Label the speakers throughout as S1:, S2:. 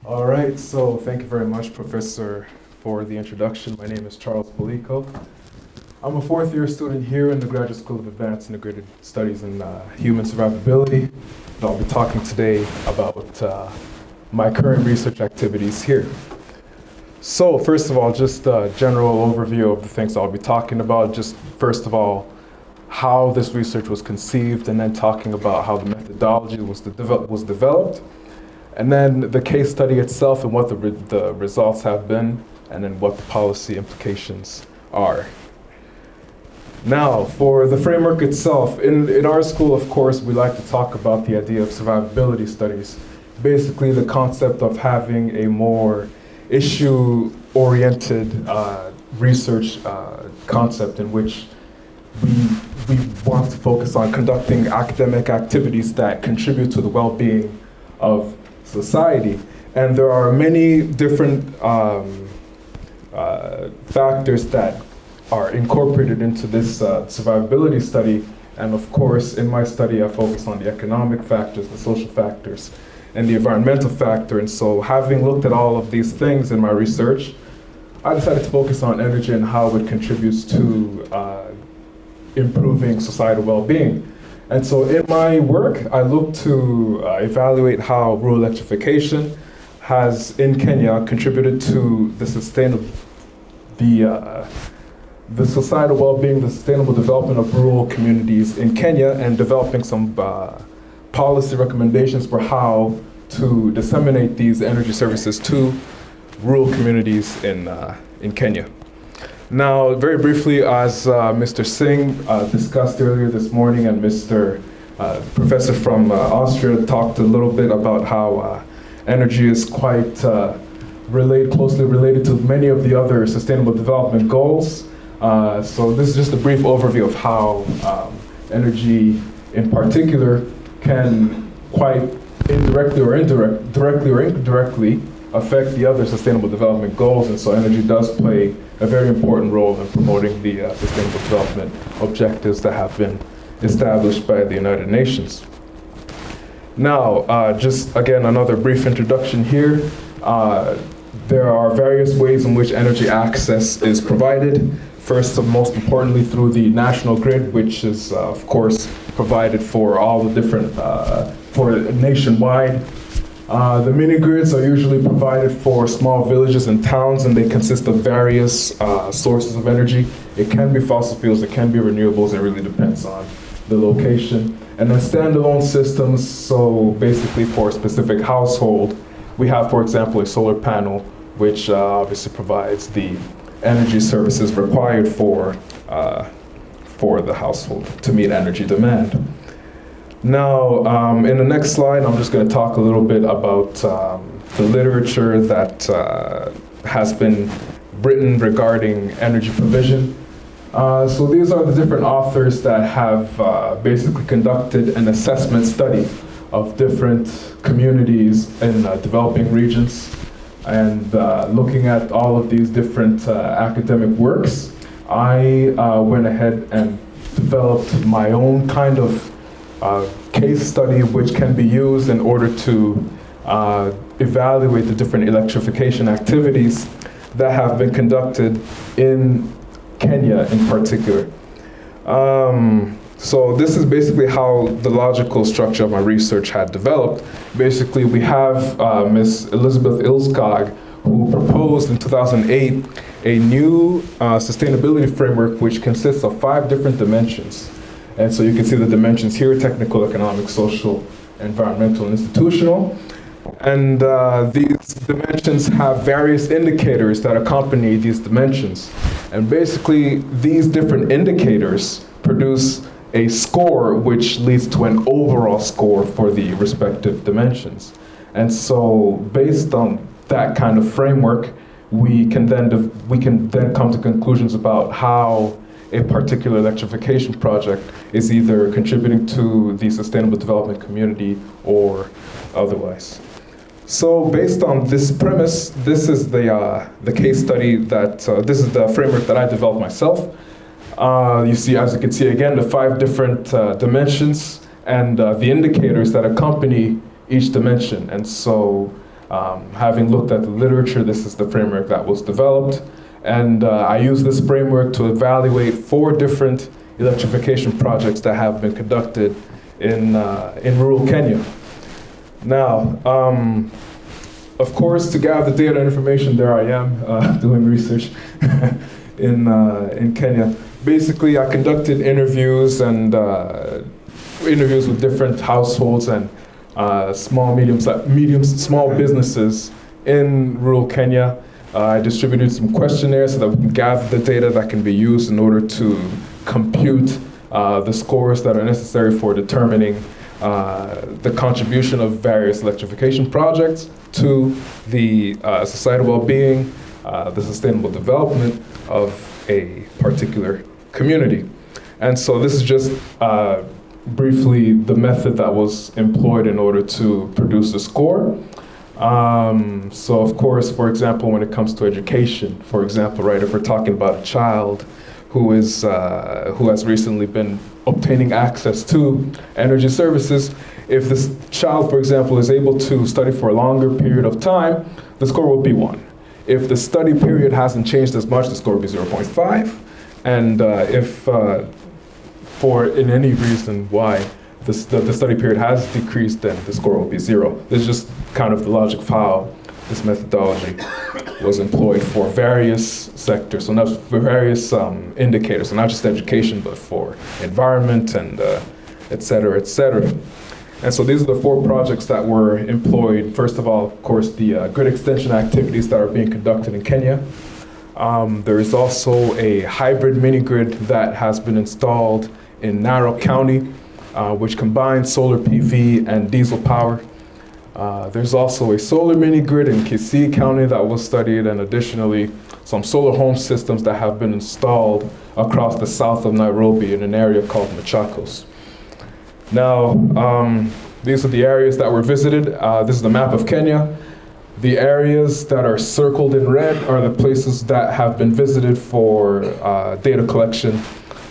S1: All right, so thank you very much, Professor, for the introduction. My name is Charles Boliko. I'm a fourth year student here in the Graduate School of Advanced Integrated Studies in Human Survivability. And I'll be talking today about my current research activities here. So first of all, just a general overview of the things I'll be talking about. Just first of all, how this research was conceived, and then talking about how the methodology was developed. And then the case study itself and what the results have been, and then what the policy implications are. Now, for the framework itself, in our school, of course, we like to talk about the idea of survivability studies. Basically, the concept of having a more issue-oriented research concept in which we want to focus on conducting academic activities that contribute to the well-being of society. And there are many different factors that are incorporated into this survivability study. And of course, in my study, I focus on the economic factors, the social factors, and the environmental factor. And so having looked at all of these things in my research, I decided to focus on energy and how it contributes to improving societal well-being. And so in my work, I look to evaluate how rural electrification has, in Kenya, contributed to the societal well-being, the sustainable development of rural communities in Kenya, and developing some policy recommendations for how to disseminate these energy services to rural communities in Kenya. Now, very briefly, as Mr. Singh discussed earlier this morning, and Mr. Professor from Austria talked a little bit about how energy is quite closely related to many of the other sustainable development goals. So this is just a brief overview of how energy in particular can quite directly or indirectly affect the other sustainable development goals. And so energy does play a very important role in promoting the sustainable development objectives that have been established by the United Nations. Now, just again, another brief introduction here. There are various ways in which energy access is provided. First and most importantly, through the national grid, which is, of course, provided for all the different, for nationwide. The mini-grids are usually provided for small villages and towns, and they consist of various sources of energy. It can be fossil fuels, it can be renewables, it really depends on the location. And then standalone systems, so basically for a specific household, we have, for example, a solar panel, which obviously provides the energy services required for the household to meet energy demand. Now, in the next slide, I'm just going to talk a little bit about the literature that has been written regarding energy provision. So these are the different authors that have basically conducted an assessment study of different communities in developing regions. And looking at all of these different academic works, I went ahead and developed my own kind of case study, which can be used in order to evaluate the different electrification activities that have been conducted in Kenya in particular. So this is basically how the logical structure of my research had developed. Basically, we have Ms. Elizabeth Ilskog, who proposed in 2008 a new sustainability framework which consists of 5 different dimensions. And so you can see the dimensions here: technical, economic, social, environmental, and institutional. And these dimensions have various indicators that accompany these dimensions. And basically, these different indicators produce a score which leads to an overall score for the respective dimensions. And so based on that kind of framework, we can then come to conclusions about how a particular electrification project is either contributing to the sustainable development community or otherwise. So based on this premise, this is the case study that, this is the framework that I developed myself. You see, as you can see again, the 5 different dimensions and the indicators that accompany each dimension. And so Having looked at the literature, this is the framework that was developed. And I use this framework to evaluate 4 different electrification projects that have been conducted in rural Kenya. Now, of course, to gather data and information, there I am doing research in Kenya. Basically, I conducted interviews and interviews with different households and small businesses in rural Kenya. I distributed some questionnaires so that we can gather the data that can be used in order to compute the scores that are necessary for determining the contribution of various electrification projects to the societal well-being, the sustainable development of a particular community. And so this is just briefly the method that was employed in order to produce the score. So of course, for example, when it comes to education, for example, right, if we're talking about a child who has recently been obtaining access to energy services, if this child, for example, is able to study for a longer period of time, the score will be 1. If the study period hasn't changed as much, the score will be 0.5. And if for in any reason why the study period has decreased, then the score will be 0. This is just kind of the logic for how this methodology was employed for various sectors, so not for various indicators, so not just education, but for environment and et cetera, et cetera. And so these are the 4 projects that were employed. First of all, of course, the grid extension activities that are being conducted in Kenya. There is also a hybrid mini-grid that has been installed in Narok County, which combines solar PV and diesel power. There's also a solar mini-grid in Kisii County that was studied, and additionally, some solar home systems that have been installed across the south of Nairobi in an area called Machakos. Now, these are the areas that were visited. This is the map of Kenya. The areas that are circled in red are the places that have been visited for data collection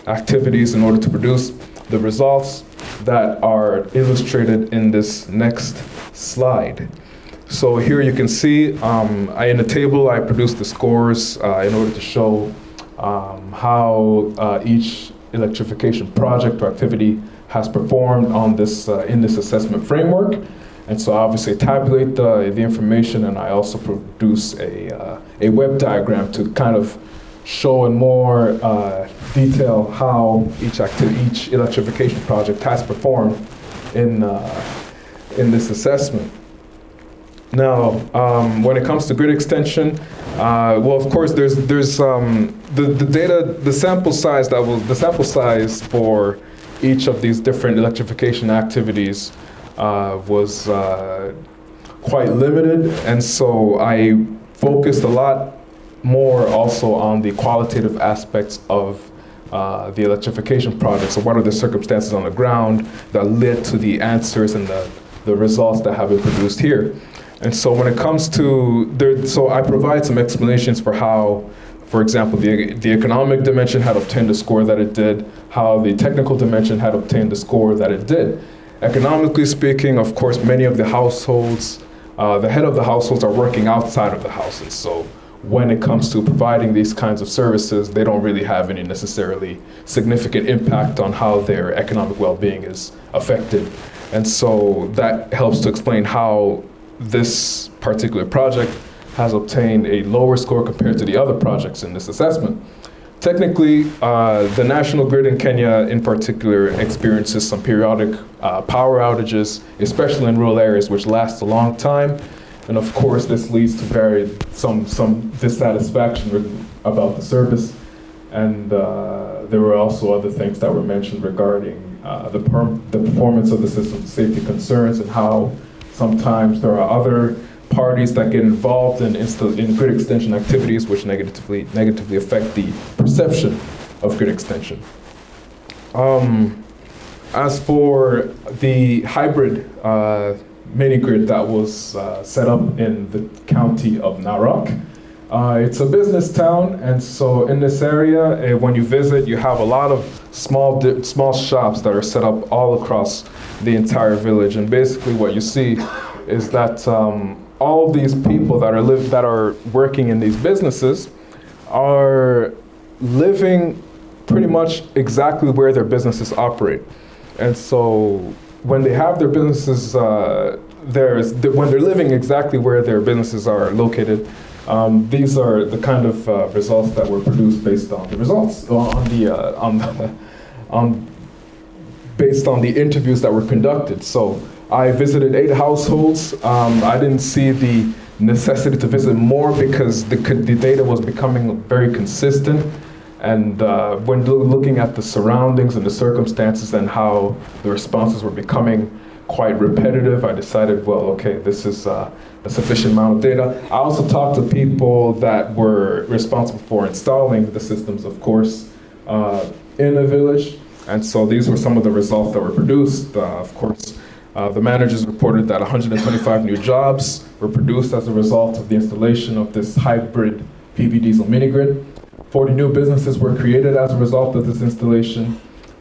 S1: activities in order to produce the results that are illustrated in this next slide. So here you can see, in the table I produced the scores in order to show how each electrification project or activity has performed on this in this assessment framework. And so obviously tabulate the information, and I also produce a web diagram to kind of show in more detail how each electrification project has performed in this assessment. Now, when it comes to grid extension, well, of course, there's the data, the sample size for each of these different electrification activities was quite limited, and so I focused a lot more also on the qualitative aspects of the electrification project. So what are the circumstances on the ground that led to the answers and the results that have been produced here? And so when it comes to, so I provide some explanations for how, for example, the economic dimension had obtained the score that it did, how the technical dimension had obtained the score that it did. Economically speaking, of course, many of the households, the head of the households are working outside of the houses. So when it comes to providing these kinds of services, they don't really have any necessarily significant impact on how their economic well-being is affected. And so that helps to explain how this particular project has obtained a lower score compared to the other projects in this assessment. Technically, the national grid in Kenya in particular experiences some periodic power outages, especially in rural areas, which last a long time. And of course, this leads to some dissatisfaction about the service. And there were also other things that were mentioned regarding the performance of the system, safety concerns, and how sometimes there are other parties that get involved in grid extension activities which negatively affect the perception of grid extension. As for the hybrid mini-grid that was set up in the county of Narok, it's a business town, and so in this area, when you visit, you have a lot of small shops that are set up all across the entire village. And basically what you see is that all these people that are working in these businesses are living pretty much exactly where their businesses operate. And so when they have their businesses, when they're living exactly where their businesses are located, these are the kind of results that were produced based on the results, based on the interviews that were conducted. So I visited 8 households. I didn't see the necessity to visit more because the data was becoming very consistent. And when looking at the surroundings and the circumstances and how the responses were becoming quite repetitive, I decided, well, okay, this is a sufficient amount of data. I also talked to people that were responsible for installing the systems, of course, in the village. And so these were some of the results that were produced. Of course, the managers reported that 125 new jobs were produced as a result of the installation of this hybrid PV diesel mini-grid. 40 new businesses were created as a result of this installation.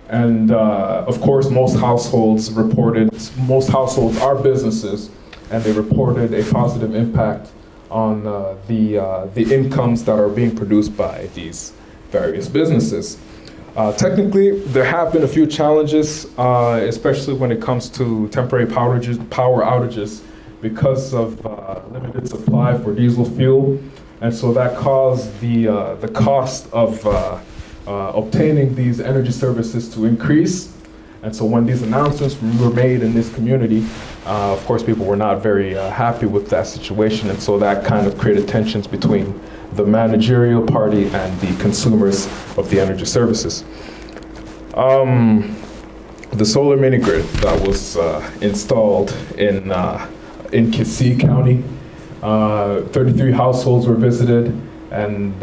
S1: And of course, most households are businesses, and they reported a positive impact on the incomes that are being produced by these various businesses. Technically, there have been a few challenges, especially when it comes to temporary power outages because of limited supply for diesel fuel. And so that caused the cost of obtaining these energy services to increase. And so when these announcements were made in this community, of course, people were not very happy with that situation. And so that kind of created tensions between the managerial party and the consumers of the energy services. The solar mini-grid that was installed in Kisii County, 33 households were visited, and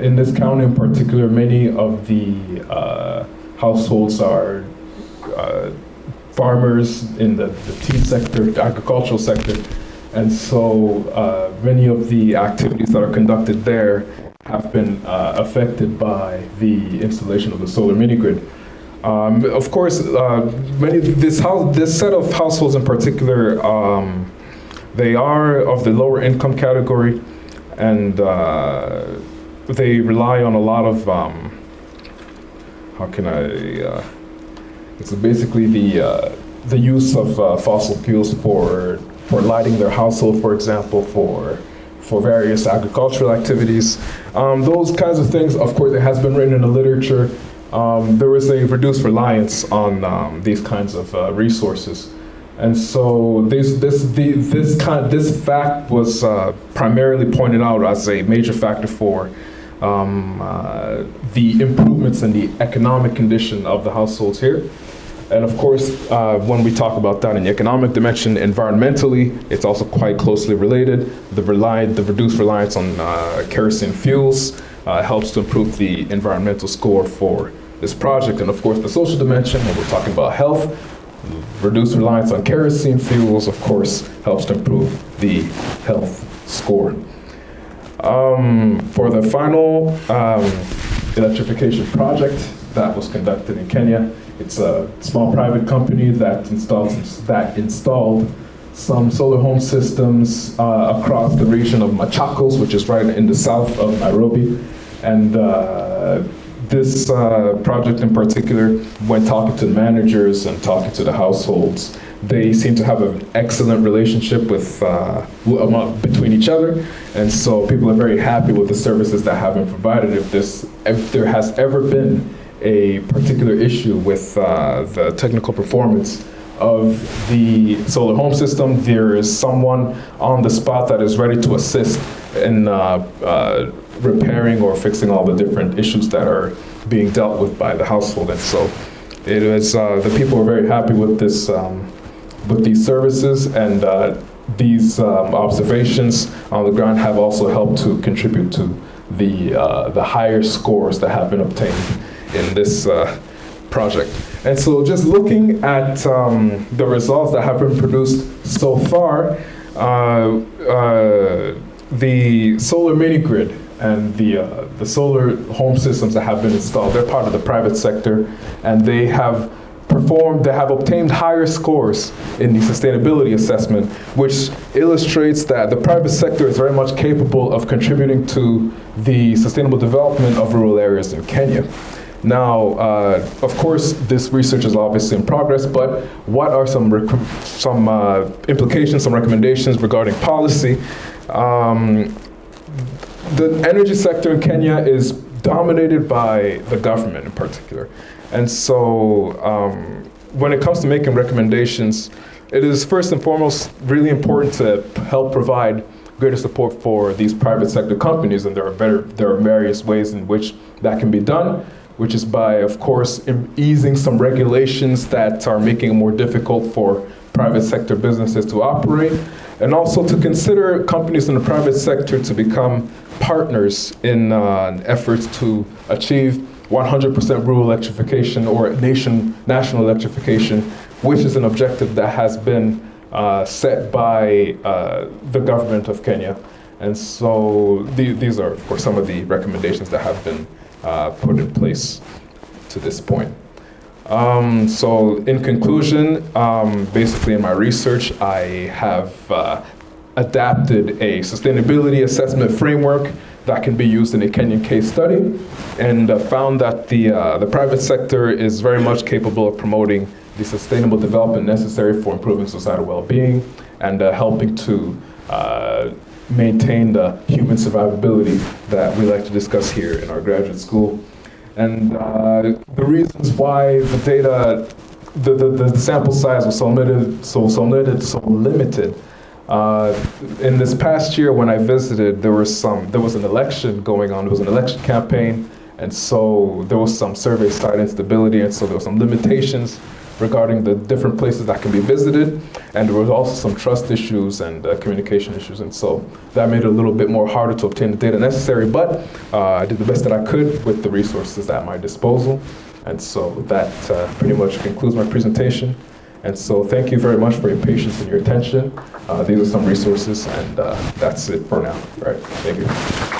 S1: in this county in particular, many of the households are farmers in the tea sector, the agricultural sector, and so many of the activities that are conducted there have been affected by the installation of the solar mini-grid. Of course, this set of households in particular, they are of the lower income category, and they rely on a lot of, it's basically the use of fossil fuels for lighting their household, for example, for various agricultural activities. Those kinds of things, of course, it has been written in the literature. There was a reduced reliance on these kinds of resources. And so this fact was primarily pointed out as a major factor for the improvements in the economic condition of the households here. And of course, when we talk about that in the economic dimension, environmentally, it's also quite closely related. The reduced reliance on kerosene fuels helps to improve the environmental score for this project. And of course, the social dimension, when we're talking about health, reduced reliance on kerosene fuels, of course, helps to improve the health score. For the final electrification project that was conducted in Kenya, it's a small private company that installed some solar home systems across the region of Machakos, which is right in the south of Nairobi. And this project in particular, when talking to managers and talking to the households, they seem to have an excellent relationship between each other. And so people are very happy with the services that have been provided. If there has ever been a particular issue with the technical performance of the solar home system, there is someone on the spot that is ready to assist in repairing or fixing all the different issues that are being dealt with by the household. And so it is, the people are very happy with this, with these services, and these observations on the ground have also helped to contribute to the higher scores that have been obtained in this project. And so just looking at the results that have been produced so far, the solar mini-grid and the solar home systems that have been installed, they're part of the private sector, and they have they have obtained higher scores in the sustainability assessment, which illustrates that the private sector is very much capable of contributing to the sustainable development of rural areas in Kenya. Now, of course, this research is obviously in progress, but what are some implications, some recommendations regarding policy? The energy sector in Kenya is dominated by the government in particular. And so when it comes to making recommendations, it is first and foremost really important to help provide greater support for these private sector companies, and there are various ways in which that can be done, which is by, of course, easing some regulations that are making it more difficult for private sector businesses to operate, and also to consider companies in the private sector to become partners in efforts to achieve 100% rural electrification or national electrification, which is an objective that has been set by the government of Kenya. And so these are, of course, some of the recommendations that have been put in place to this point. So in conclusion, basically in my research, I have adapted a sustainability assessment framework that can be used in a Kenyan case study, and found that the private sector is very much capable of promoting the sustainable development necessary for improving societal well-being and helping to maintain the human survivability that we like to discuss here in our graduate school. And the reasons why the data, the sample size was so limited. In this past year when I visited, there was an election going on. There was an election campaign, and so there was some survey site instability, and so there were some limitations regarding the different places that can be visited, and there was also some trust issues and communication issues, and so that made it a little bit more harder to obtain the data necessary, but I did the best that I could with the resources at my disposal, and so that pretty much concludes my presentation. And so thank you very much for your patience and your attention. These are some resources, and that's it for now. All right, thank you.